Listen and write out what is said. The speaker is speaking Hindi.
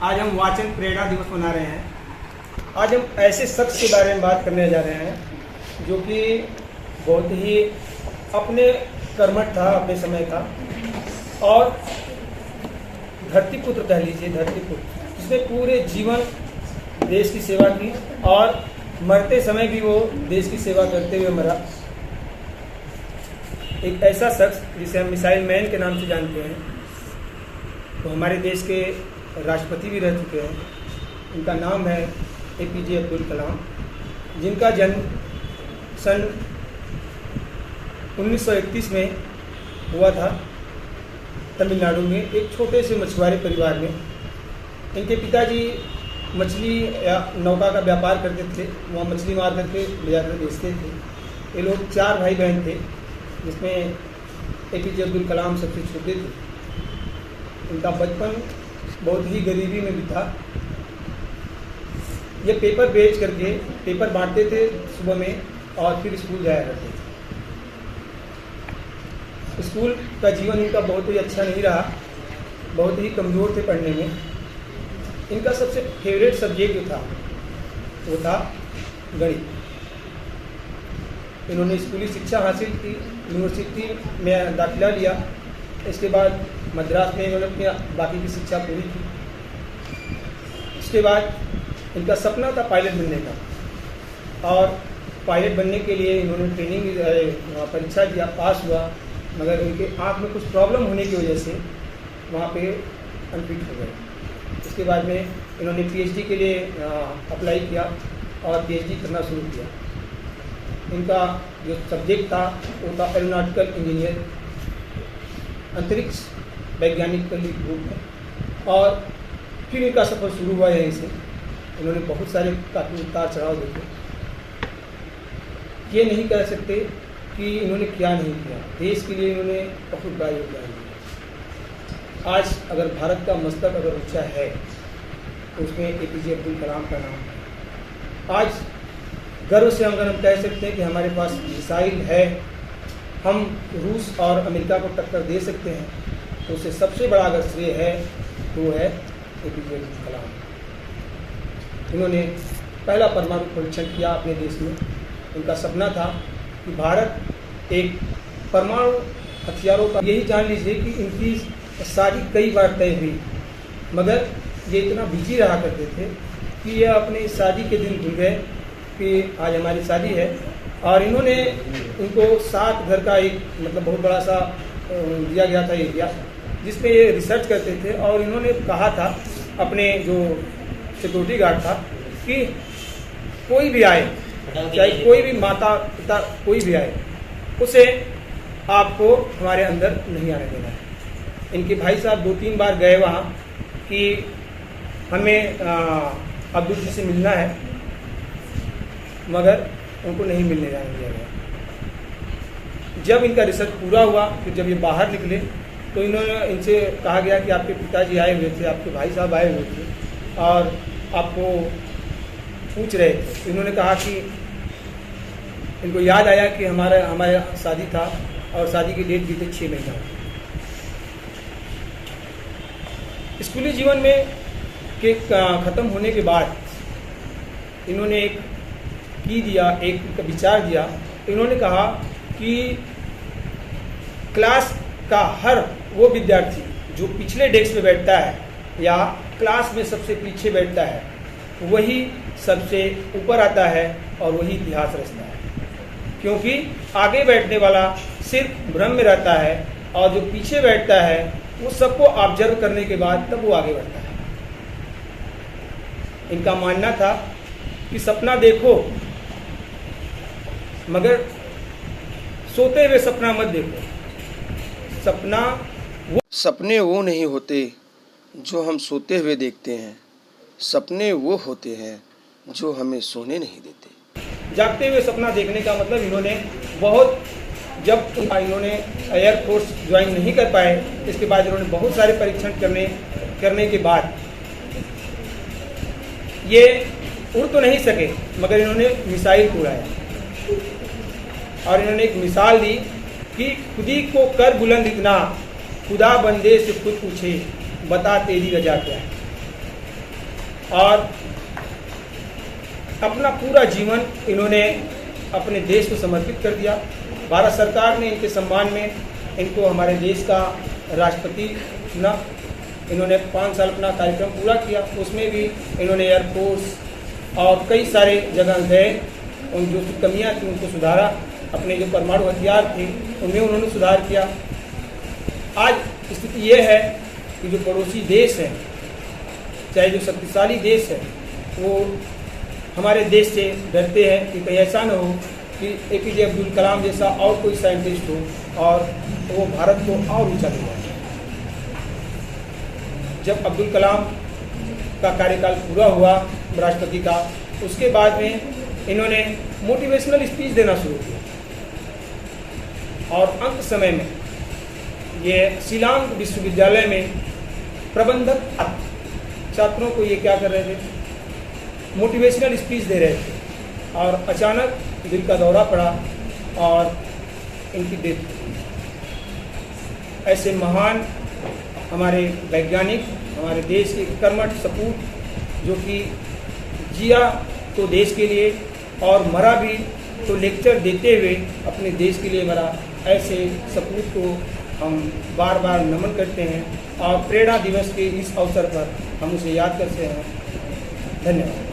आज हम वाचन प्रेरणा दिवस मना रहे हैं। आज हम ऐसे शख्स के बारे में बात करने जा रहे हैं जो कि बहुत ही अपने कर्मठ था, अपने समय का, और धरती पुत्र कह लीजिए, धरती पुत्र, जिसने पूरे जीवन देश की सेवा की और मरते समय भी वो देश की सेवा करते हुए मरा। एक ऐसा शख्स जिसे हम मिसाइल मैन के नाम से जानते हैं, तो हमारे देश के राष्ट्रपति भी रह चुके हैं। उनका नाम है APJ अब्दुल कलाम, जिनका जन्म सन 1931 में हुआ था तमिलनाडु में, एक छोटे से मछुआरे परिवार में। इनके पिताजी मछली या नौका का व्यापार करते थे, वहाँ मछली मार करके ले जाकर बेचते थे। ये लोग 4 भाई बहन थे, जिसमें APJ अब्दुल कलाम सबसे छोटे थे। उनका बचपन बहुत ही गरीबी में बीता। ये पेपर बेच करके पेपर बांटते थे सुबह में और फिर स्कूल जाया करते थे। स्कूल का जीवन इनका बहुत ही अच्छा नहीं रहा, बहुत ही कमज़ोर थे पढ़ने में। इनका सबसे फेवरेट सब्जेक्ट जो था वो था गणित। इन्होंने स्कूली शिक्षा हासिल की, यूनिवर्सिटी में दाखिला लिया, इसके बाद मद्रास में इन्होंने अपनी बाकी की शिक्षा पूरी की। इसके बाद इनका सपना था पायलट बनने का, और पायलट बनने के लिए इन्होंने ट्रेनिंग परीक्षा दिया, पास हुआ, मगर उनके आँख में कुछ प्रॉब्लम होने की वजह से वहाँ पे अनफिट हो गए। इसके बाद में इन्होंने PhD के लिए अप्लाई किया और PhD करना शुरू किया। इनका जो सब्जेक्ट था वो था एरोनॉटिकल इंजीनियर, अंतरिक्ष वैज्ञानिक का ग्रुप है। और फिर इनका सफ़र शुरू हुआ यहीं से। इन्होंने बहुत सारे काफ़ी उतार चढ़ाव देखे। ये नहीं कह सकते कि इन्होंने क्या नहीं किया, देश के लिए इन्होंने बहुत बड़ा योगदान दिया। आज अगर भारत का मस्तक अगर ऊंचा है तो उसमें APJ अब्दुल कलाम का नाम है। आज गर्व से अगर हम कह सकते हैं कि हमारे पास मिसाइल है, हम रूस और अमेरिका को टक्कर दे सकते हैं, तो उसे सबसे बड़ा अगर श्रेय है तो है APJ अब्दुल कलाम। इन्होंने पहला परमाणु परीक्षण किया अपने देश में। उनका सपना था कि भारत एक परमाणु हथियारों का, यही जान लीजिए कि इनकी शादी कई बार तय हुई, मगर ये इतना बिजी रहा करते थे कि ये अपने शादी के दिन भूल गए कि आज हमारी शादी है। और इन्होंने उनको 7 घर का एक मतलब बहुत बड़ा सा दिया गया था एरिया, जिसमें ये रिसर्च करते थे। और इन्होंने कहा था अपने जो सिक्योरिटी गार्ड था कि कोई भी आए, चाहे कोई भी माता पिता कोई भी आए, उसे आपको हमारे अंदर नहीं आने देना है। इनके भाई साहब 2-3 बार गए वहाँ कि हमें अब्दुल जी से मिलना है, मगर उनको नहीं मिलने जाने दिया गया। जब इनका रिसर्च पूरा हुआ, फिर जब ये बाहर निकले तो इनसे कहा गया कि आपके पिताजी आए हुए थे, आपके भाई साहब आए हुए थे और आपको पूछ रहे थे। तो इन्होंने कहा कि इनको याद आया कि हमारे शादी था और शादी की डेट बीते 6 महीना। स्कूली जीवन में के ख़त्म होने के बाद इन्होंने एक विचार दिया। इन्होंने कहा कि क्लास का हर वो विद्यार्थी जो पिछले डेस्क पे बैठता है या क्लास में सबसे पीछे बैठता है, वही सबसे ऊपर आता है और वही इतिहास रचता है। क्योंकि आगे बैठने वाला सिर्फ भ्रम में रहता है और जो पीछे बैठता है वो सबको ऑब्जर्व करने के बाद तब वो आगे बढ़ता है। इनका मानना था कि सपना देखो, मगर सोते हुए सपना मत देखो। सपने वो नहीं होते जो हम सोते हुए देखते हैं, सपने वो होते हैं जो हमें सोने नहीं देते। जागते हुए सपना देखने का मतलब इन्होंने बहुत, जब इन्होंने एयरफोर्स ज्वाइन नहीं कर पाए, इसके बाद इन्होंने बहुत सारे परीक्षण करने के बाद ये उड़ तो नहीं सके, मगर इन्होंने मिसाइल उड़ाया। और इन्होंने एक मिसाल दी कि खुदी को कर बुलंद इतना, खुदा बंदे से खुद पूछे बता तेरी रजा क्या है। और अपना पूरा जीवन इन्होंने अपने देश को समर्पित कर दिया। भारत सरकार ने इनके सम्मान में इनको हमारे देश का राष्ट्रपति चुना। इन्होंने 5 साल अपना कार्यक्रम पूरा किया, उसमें भी इन्होंने एयरफोर्स और कई सारे जगह गए, उन जो कमियां थी उनको सुधारा, अपने जो परमाणु हथियार थे उनमें उन्होंने सुधार किया। आज स्थिति ये है कि जो पड़ोसी देश हैं, चाहे जो शक्तिशाली देश है, वो हमारे देश से डरते हैं कि कहीं ऐसा न हो कि APJ अब्दुल कलाम जैसा और कोई साइंटिस्ट हो और वो भारत को और ऊंचा ले जाए। जब अब्दुल कलाम का कार्यकाल पूरा हुआ राष्ट्रपति का, उसके बाद में इन्होंने मोटिवेशनल स्पीच देना शुरू किया और अंत समय में ये शिलांग विश्वविद्यालय में प्रबंधक छात्रों को ये क्या कर रहे थे, मोटिवेशनल स्पीच दे रहे थे और अचानक दिल का दौरा पड़ा और इनकी डेथ हो गई। ऐसे महान हमारे वैज्ञानिक, हमारे देश के कर्मठ सपूत, जो कि जिया तो देश के लिए और मरा भी तो लेक्चर देते हुए अपने देश के लिए मरा, ऐसे सपूत को हम बार बार नमन करते हैं और प्रेरणा दिवस के इस अवसर पर हम उसे याद करते हैं। धन्यवाद।